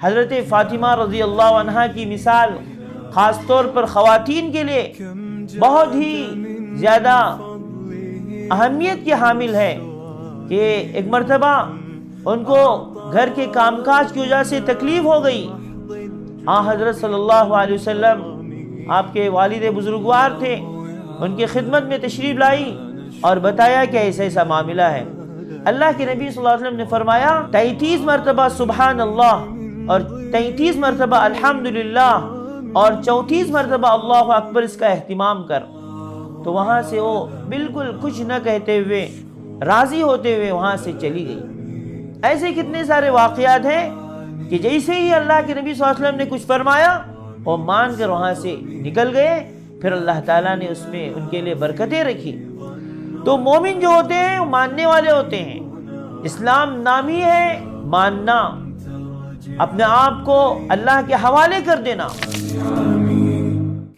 حضرت فاطمہ رضی اللہ عنہا کی مثال خاص طور پر خواتین کے لیے بہت ہی زیادہ اہمیت کی حامل ہے کہ ایک مرتبہ ان کو گھر کے کام کاج کی وجہ سے تکلیف ہو گئی. حضرت صلی اللہ علیہ وسلم آپ کے والد بزرگوار تھے، ان کی خدمت میں تشریف لائی اور بتایا کہ ایسا ایسا معاملہ ہے. اللہ کے نبی صلی اللہ علیہ وسلم نے فرمایا 33 مرتبہ سبحان اللہ اور 33 مرتبہ الحمدللہ اور 34 مرتبہ اللہ اکبر اس کا اہتمام کر. تو وہاں سے وہ بالکل کچھ نہ کہتے ہوئے راضی ہوتے ہوئے وہاں سے چلی گئی. ایسے کتنے سارے واقعات ہیں کہ جیسے ہی اللہ کے نبی صلی اللہ علیہ وسلم نے کچھ فرمایا وہ مان کر وہاں سے نکل گئے، پھر اللہ تعالیٰ نے اس میں ان کے لیے برکتیں رکھی. تو مومن جو ہوتے ہیں وہ ماننے والے ہوتے ہیں. اسلام نام ہی ہے ماننا، اپنے آپ کو اللہ کے حوالے کر دینا.